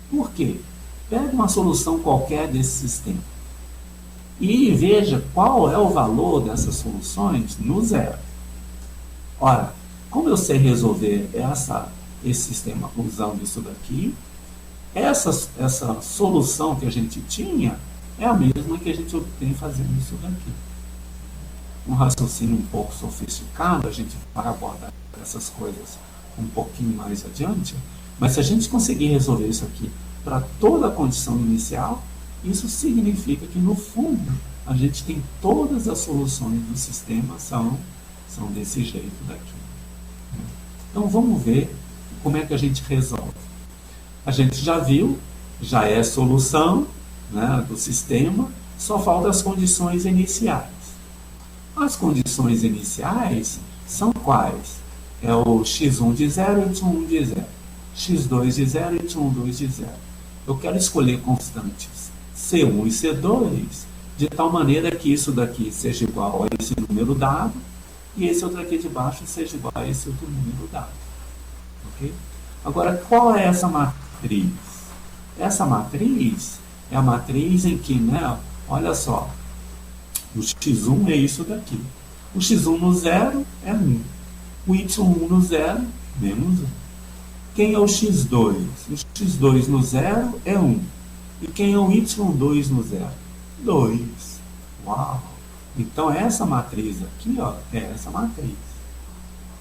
Speaker 1: Por quê? Pega uma solução qualquer desse sistema e veja qual é o valor dessas soluções no zero. Ora, como eu sei resolver esse sistema usando isso daqui, essa solução que a gente tinha é a mesma que a gente obtém fazendo isso daqui. Um raciocínio um pouco sofisticado, a gente vai abordar essas coisas um pouquinho mais adiante, mas se a gente conseguir resolver isso aqui para toda a condição inicial, isso significa que, no fundo, a gente tem todas as soluções do sistema são desse jeito daqui. Então, vamos ver como é que a gente resolve. A gente já viu, já é solução, né, do sistema, só faltam as condições iniciais. As condições iniciais são quais? É o x1 de 0 e y1 de 0, x2 de 0 e y2 de 0. Eu quero escolher constantes C1 e C2, de tal maneira que isso daqui seja igual a esse número dado, e esse outro aqui de baixo seja igual a esse outro número dado. Okay? Agora, qual é essa matriz? Essa matriz é a matriz em que, né, olha só, o x1 é isso daqui. O x1 no zero é 1. O y1 no zero, menos 1. Quem é o x2? O x2 no zero é 1. E quem é o y2 no zero? 2. Uau! Então, essa matriz aqui, ó, é essa matriz.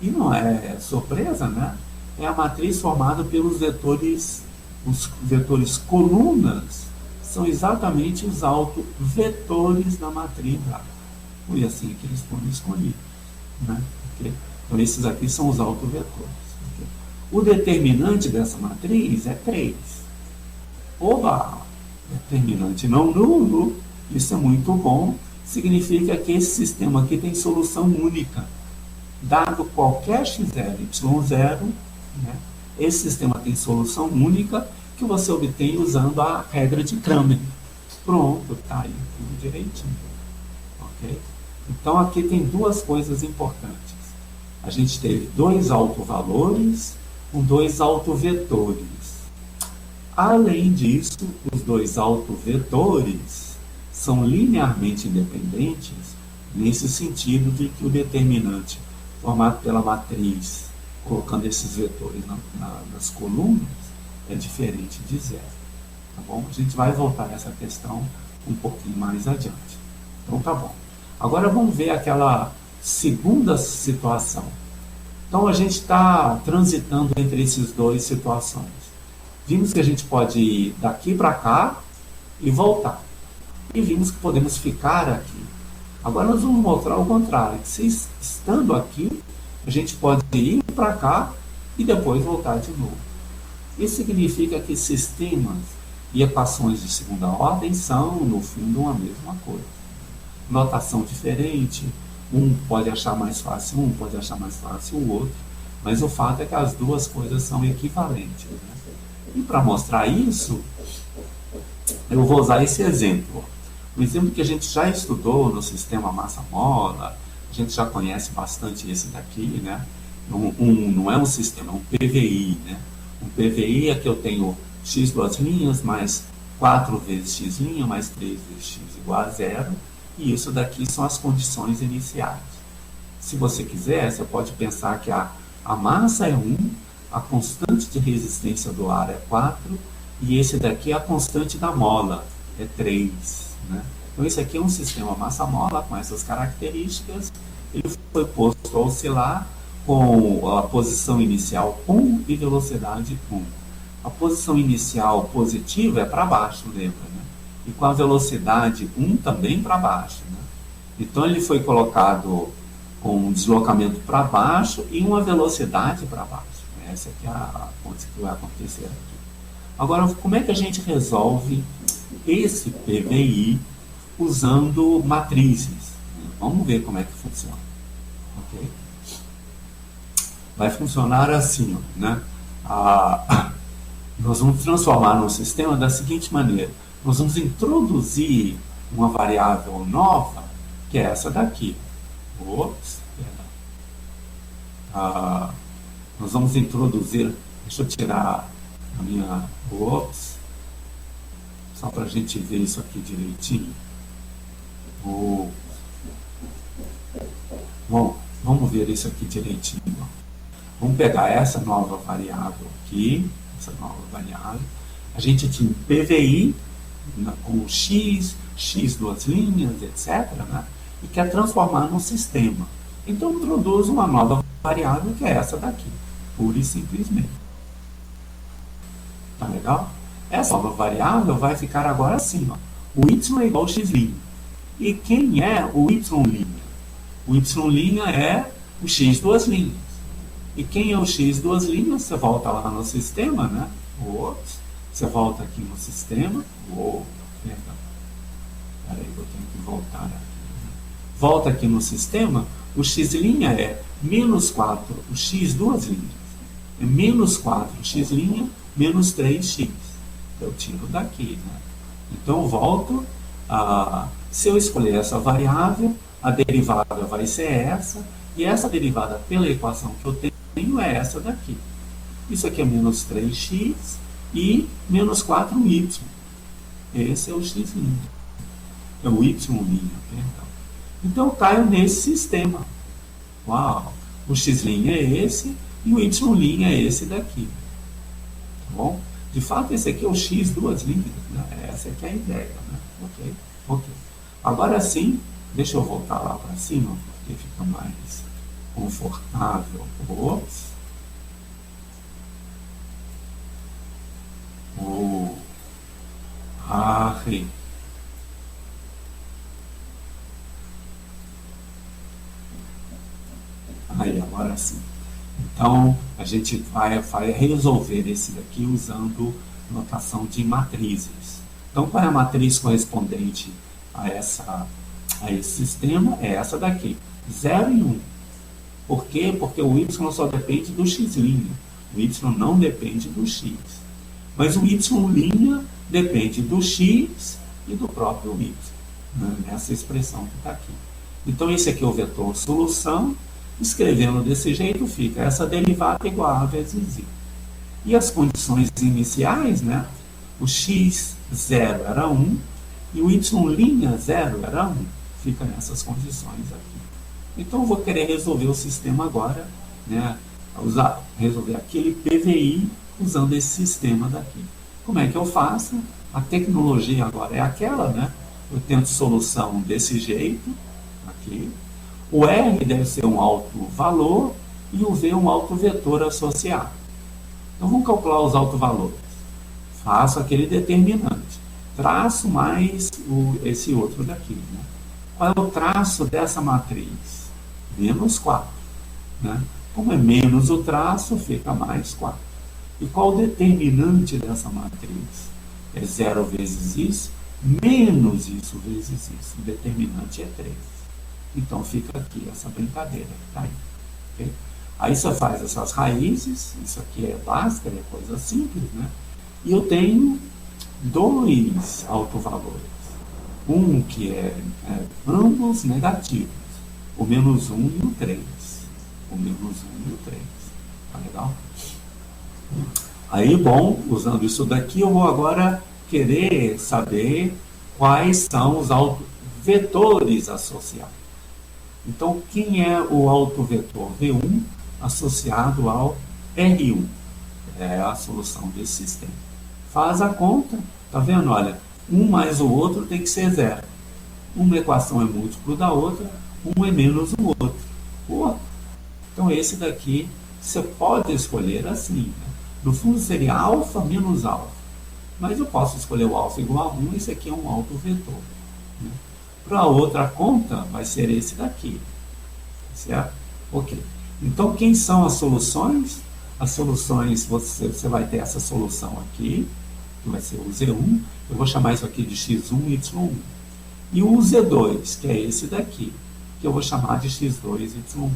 Speaker 1: E não é surpresa, né? É a matriz formada pelos vetores, os vetores colunas, são exatamente os autovetores da matriz A. Foi assim que eles foram escolhidos, né? Okay? Então, esses aqui são os autovetores. Okay? O determinante dessa matriz é 3. Oba! Determinante não nulo, isso é muito bom, significa que esse sistema aqui tem solução única. Dado qualquer x0 e y0, né, esse sistema tem solução única que você obtém usando a regra de Cramer. Pronto, tá aí tudo direitinho. Ok? Então aqui tem duas coisas importantes. A gente teve dois autovalores com dois autovetores. Além disso, os dois autovetores são linearmente independentes nesse sentido de que o determinante formado pela matriz, colocando esses vetores nas colunas, é diferente de zero. Tá bom? A gente vai voltar a essa questão um pouquinho mais adiante. Então tá bom. Agora vamos ver aquela segunda situação. Então a gente está transitando entre essas duas situações. Vimos que a gente pode ir daqui para cá e voltar. E vimos que podemos ficar aqui. Agora nós vamos mostrar o contrário. Que se estando aqui, a gente pode ir para cá e depois voltar de novo. Isso significa que sistemas e equações de segunda ordem são, no fundo, uma mesma coisa. Notação diferente, um pode achar mais fácil um, pode achar mais fácil o outro, mas o fato é que as duas coisas são equivalentes. Né? E para mostrar isso, eu vou usar esse exemplo. Um exemplo que a gente já estudou no sistema massa-mola, a gente já conhece bastante esse daqui, né? Não é um sistema, é um PVI. Né? Um PVI é que eu tenho x duas linhas, mais 4 vezes x', mais 3 vezes x igual a zero, e isso daqui são as condições iniciais. Se você quiser, você pode pensar que a massa é 1, a constante de resistência do ar é 4, e esse daqui é a constante da mola, é 3. Né? Então esse aqui é um sistema massa-mola com essas características. Ele foi posto a oscilar com a posição inicial 1 e velocidade 1. A posição inicial positiva é para baixo, lembra? Né? E com a velocidade 1 também para baixo. Né? Então ele foi colocado com um deslocamento para baixo e uma velocidade para baixo. Essa aqui é a coisa que vai acontecer aqui. Agora, como é que a gente resolve esse PVI usando matrizes? Vamos ver como é que funciona. Okay? Vai funcionar assim, né? Nós vamos transformar no sistema da seguinte maneira. Nós vamos introduzir uma variável nova, que é essa daqui. Nós vamos introduzir, deixa eu tirar a minha, só para a gente ver isso aqui direitinho. Bom, vamos ver isso aqui direitinho. Vamos pegar essa nova variável aqui, essa nova variável. A gente tinha um PVI com x duas linhas, etc. Né? E quer transformar num sistema. Então introduz uma nova variável que é essa daqui, pura e simplesmente. Tá legal? Essa nova variável vai ficar agora assim, ó. O y é igual a x'. E quem é o y'? O y' é o x duas linhas. E quem é o x duas linhas? Você volta lá no sistema, né? Você volta aqui no sistema. Perdão. Peraí, eu tenho que voltar aqui. Volta aqui no sistema. O x' é menos 4, o x duas linhas. É menos 4, x', menos 3x. Eu tiro daqui, né? Então eu volto. Se eu escolher essa variável, a derivada vai ser essa. E essa derivada pela equação que eu tenho é essa daqui. Isso aqui é menos 3x e menos 4y. Esse é o x'. É o y', perdão. Então eu caio nesse sistema. Uau! O x' é esse e o y' é esse daqui. Tá bom? De fato, esse aqui é o x duas linhas. Né? Essa aqui é a ideia. Né? Ok. Agora sim, deixa eu voltar lá para cima, porque fica mais confortável. Aí, agora sim. Então, a gente vai resolver esse daqui usando notação de matrizes. Então, qual é a matriz correspondente a esse sistema? É essa daqui, 0 e 1. Por quê? Porque o y só depende do x'. O y não depende do x. Mas o y' depende do x e do próprio y, né, nessa expressão que está aqui. Então, esse aqui é o vetor solução. Escrevendo desse jeito, fica essa derivada igual a vezes y. E as condições iniciais, né? O x0 era 1 e o y'0 era 1. Fica nessas condições aqui. Então, eu vou querer resolver o sistema agora, né? Resolver aquele PVI usando esse sistema daqui. Como é que eu faço? A tecnologia agora é aquela, né? Eu tento solução desse jeito, aqui. O R deve ser um alto valor e o V um alto vetor associado. Então, vamos calcular os autovalores. Faço aquele determinante. Traço mais esse outro daqui. Né? Qual é o traço dessa matriz? Menos 4. Né? Como é menos o traço, fica mais 4. E qual o determinante dessa matriz? É 0 vezes isso, menos isso vezes isso. O determinante é 3. Então, fica aqui essa brincadeira que está aí. Okay? Aí você faz essas raízes, isso aqui é básica, é coisa simples, né? E eu tenho dois autovalores. Um que é ambos negativos, o menos 1 e o 3. O menos 1 e o 3. Tá legal? Aí, bom, usando isso daqui, eu vou agora querer saber quais são os autovetores associados. Então, quem é o autovetor V1 associado ao R1? É a solução desse sistema. Faz a conta, tá vendo? Olha, um mais o outro tem que ser 0. Uma equação é múltiplo da outra, um é menos o outro. Pô, então, esse daqui você pode escolher assim. Né? No fundo, seria alfa menos alfa. Mas eu posso escolher o alfa igual a 1, esse aqui é um autovetor. Né? Para a outra conta, vai ser esse daqui. Certo? Ok. Então, quem são as soluções? As soluções, você vai ter essa solução aqui, que vai ser o Z1. Eu vou chamar isso aqui de X1 e Y1. E o Z2, que é esse daqui, que eu vou chamar de X2 e Y2.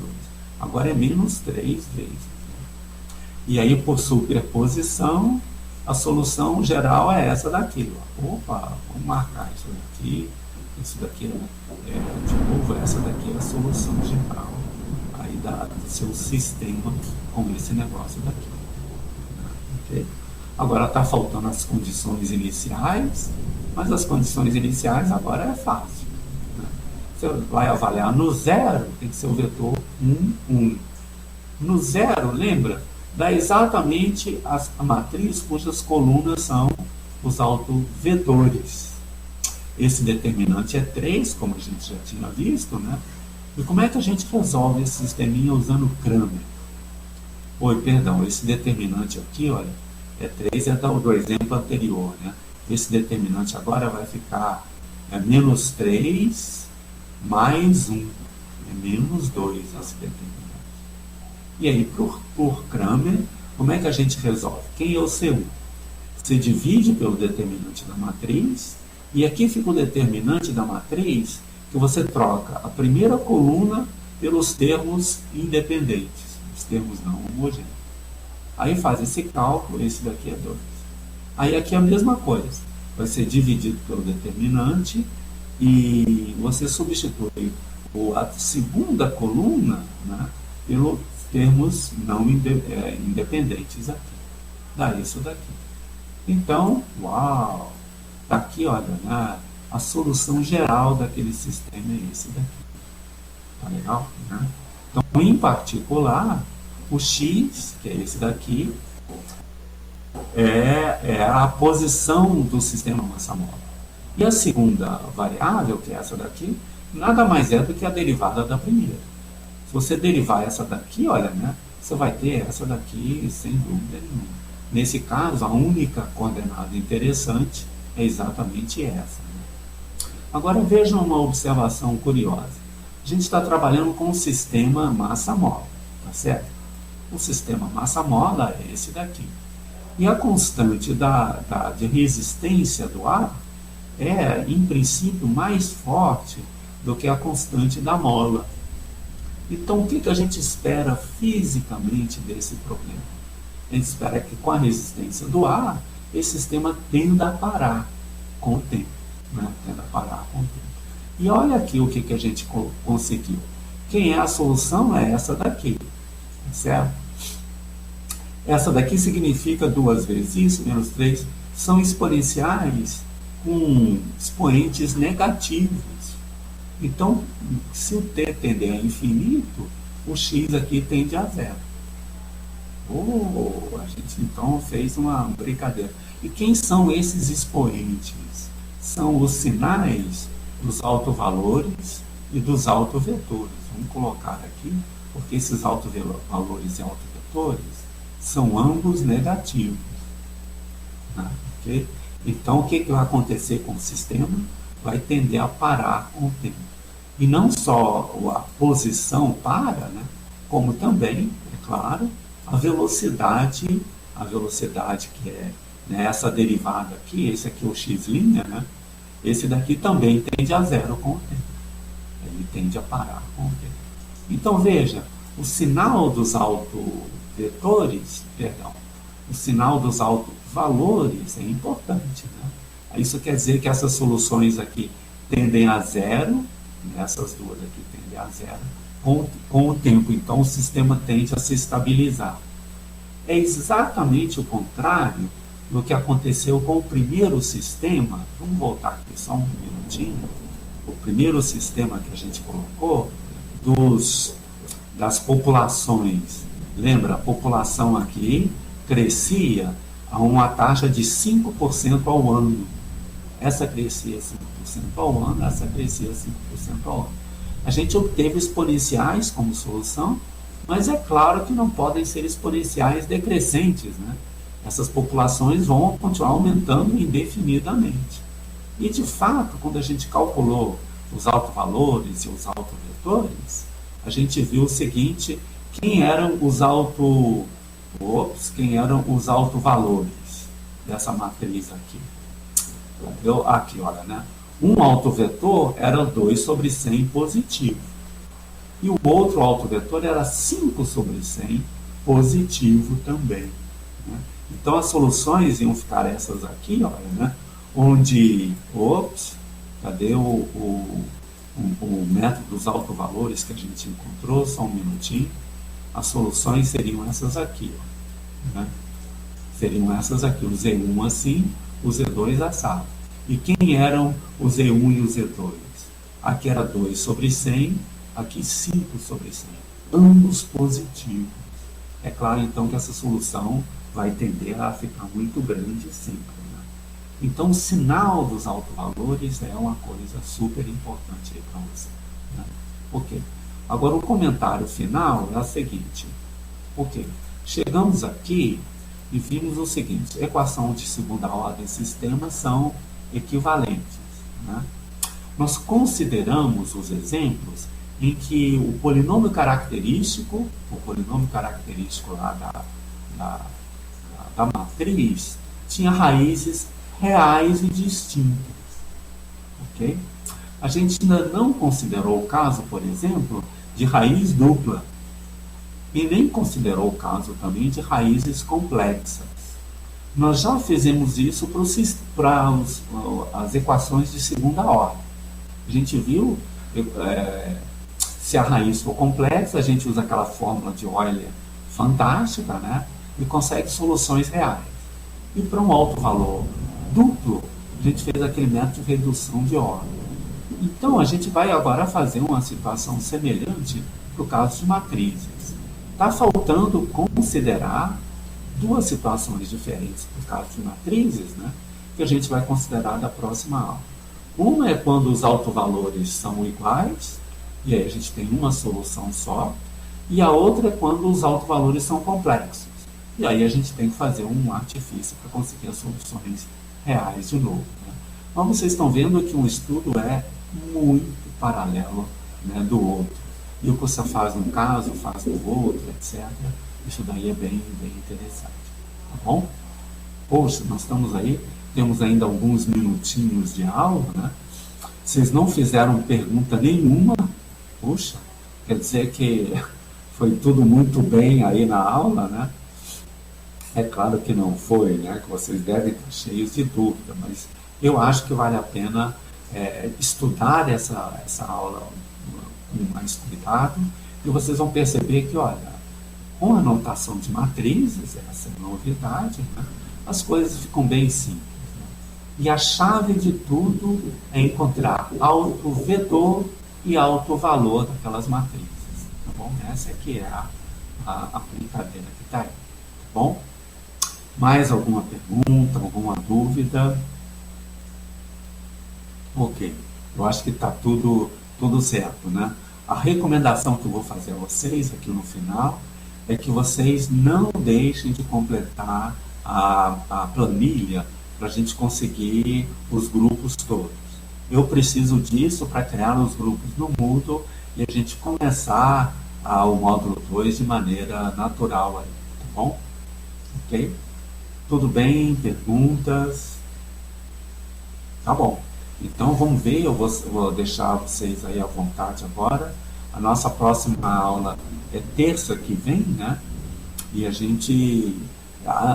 Speaker 1: Agora é menos 3 vezes. E aí, por superposição, a solução geral é essa daqui. Opa, vamos marcar isso daqui. Isso daqui de novo, essa daqui é a solução geral aí do seu sistema com esse negócio daqui. Okay? Agora está faltando as condições iniciais, mas as condições iniciais agora é fácil. Né? Você vai avaliar no 0, tem que ser o vetor 1, 1. No 0, lembra? Dá exatamente a matriz cujas colunas são os autovetores. Esse determinante é 3, como a gente já tinha visto, né? E como é que a gente resolve esse sisteminha usando Kramer? Esse determinante aqui, olha, é 3, é do exemplo anterior, né? Esse determinante agora vai ficar menos 3 mais 1. É menos 2 esse determinante. E aí, por Kramer, como é que a gente resolve? Quem é o C1? Você divide pelo determinante da matriz, e aqui fica o determinante da matriz, que você troca a primeira coluna pelos termos independentes, os termos não homogêneos. Aí faz esse cálculo, esse daqui é 2. Aí aqui é a mesma coisa, vai ser dividido pelo determinante, e você substitui a segunda coluna, né, pelos termos não independentes aqui. Dá isso daqui. Então, uau! Está aqui, olha, né, a solução geral daquele sistema é esse daqui. Tá legal? Né? Então, em particular, o x, que é esse daqui, é a posição do sistema massa-móvel. E a segunda variável, que é essa daqui, nada mais é do que a derivada da primeira. Se você derivar essa daqui, olha, né, você vai ter essa daqui sem dúvida nenhuma. Nesse caso, a única coordenada interessante é exatamente essa. Né? Agora vejam uma observação curiosa. A gente está trabalhando com o sistema massa-móvel, tá certo? O sistema massa-móvel é esse daqui. E a constante de resistência do ar é, em princípio, mais forte do que a constante da mola. Então, o que a gente espera fisicamente desse problema? A gente espera que, com a resistência do ar, esse sistema tenda a parar com o tempo. né? Tende a parar com o tempo. E olha aqui o que a gente conseguiu. Quem é a solução é essa daqui, certo? Essa daqui significa 2 vezes isso, menos 3, são exponenciais com expoentes negativos. Então, se o t tender a infinito, o x aqui tende a zero. A gente então fez uma brincadeira. E quem são esses expoentes? São os sinais dos autovalores e dos autovetores. Vamos colocar aqui, porque esses autovalores e autovetores são ambos negativos. Né? Okay? Então, o que vai acontecer com o sistema? Vai tender a parar com o tempo. E não só a posição para, né? Como também, é claro, a velocidade que é, né, essa derivada aqui, esse aqui é o x', né? Esse daqui também tende a zero com o tempo. Ele tende a parar com o tempo. Então, veja, o sinal dos autovetores, o sinal dos autovalores é importante, né? Isso quer dizer que essas soluções aqui tendem a zero, essas duas aqui tendem a zero, com o tempo. Então, o sistema tende a se estabilizar. É exatamente o contrário do que aconteceu com o primeiro sistema. Vamos voltar aqui só um minutinho. O primeiro sistema que a gente colocou, das populações. Lembra, a população aqui crescia a uma taxa de 5% ao ano. Essa crescia 5% ao ano, essa crescia 5% ao ano. A gente obteve exponenciais como solução, mas é claro que não podem ser exponenciais decrescentes, né? Essas populações vão continuar aumentando indefinidamente. E, de fato, quando a gente calculou os autovalores e os autovetores, a gente viu o seguinte, quem eram os autovalores dessa matriz aqui. Aqui, olha, né? Um autovetor era 2 sobre 100 positivo. E o outro autovetor era 5 sobre 100 positivo também. Né? Então, as soluções iam ficar essas aqui, olha, né? Onde, cadê o método dos autovalores que a gente encontrou? Só um minutinho. As soluções seriam essas aqui, ó, né? Seriam essas aqui, o Z1 assim, o Z2 assado. E quem eram o Z1 e o Z2? Aqui era 2 sobre 100, aqui 5 sobre 100. Ambos positivos. É claro, então, que essa solução vai tender a ficar muito grande sempre. Né? Então, o sinal dos autovalores é uma coisa super importante para você. Né? Ok. Agora, o comentário final é o seguinte. Ok. Chegamos aqui e vimos o seguinte. Equação de segunda ordem e sistemas são equivalentes. Né? Nós consideramos os exemplos em que o polinômio característico lá da matriz tinha raízes reais e distintas. Ok? A gente ainda não considerou o caso, por exemplo, de raiz dupla e nem considerou o caso também de raízes complexas. Nós já fizemos isso para as equações de segunda ordem. A gente viu, se a raiz for complexa, a gente usa aquela fórmula de Euler fantástica, né? E consegue soluções reais. E para um alto valor duplo, a gente fez aquele método de redução de ordem. Então, a gente vai agora fazer uma situação semelhante para o caso de matrizes. Está faltando considerar duas situações diferentes por caso de matrizes, né, que a gente vai considerar da próxima aula. Uma é quando os autovalores são iguais, e aí a gente tem uma solução só, e a outra é quando os autovalores são complexos. E aí a gente tem que fazer um artifício para conseguir as soluções reais de novo. Né? Então vocês estão vendo que um estudo é muito paralelo, né, do outro. E o que você faz num caso, faz no outro, etc. Isso daí é bem interessante. Tá bom? Poxa, nós estamos aí, temos ainda alguns minutinhos de aula, né? Vocês não fizeram pergunta nenhuma. Poxa, quer dizer que foi tudo muito bem aí na aula, né? É claro que não foi, né? Que vocês devem estar cheios de dúvida, mas Eu acho que vale a pena estudar essa aula com mais cuidado, e vocês vão perceber que, olha, com a notação de matrizes, essa é novidade, né, as coisas ficam bem simples. Né? E a chave de tudo é encontrar autovedor e autovalor daquelas matrizes. Tá bom? Essa é que é a brincadeira que está aí. Tá bom? Mais alguma pergunta, alguma dúvida? Ok, eu acho que está tudo certo, né? A recomendação que eu vou fazer a vocês aqui no final é que vocês não deixem de completar a planilha para a gente conseguir os grupos todos. Eu preciso disso para criar os grupos no Moodle e a gente começar o módulo 2 de maneira natural aí, tá bom? Ok? Tudo bem? Perguntas? Tá bom. Então vamos ver, eu vou deixar vocês aí à vontade agora. A nossa próxima aula é terça que vem, né? E a gente,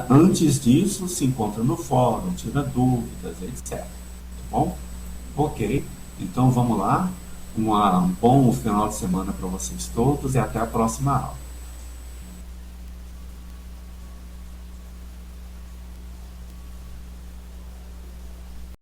Speaker 1: antes disso, se encontra no fórum, tira dúvidas, etc. Tá bom? Ok. Então vamos lá. Um bom final de semana para vocês todos e até a próxima aula.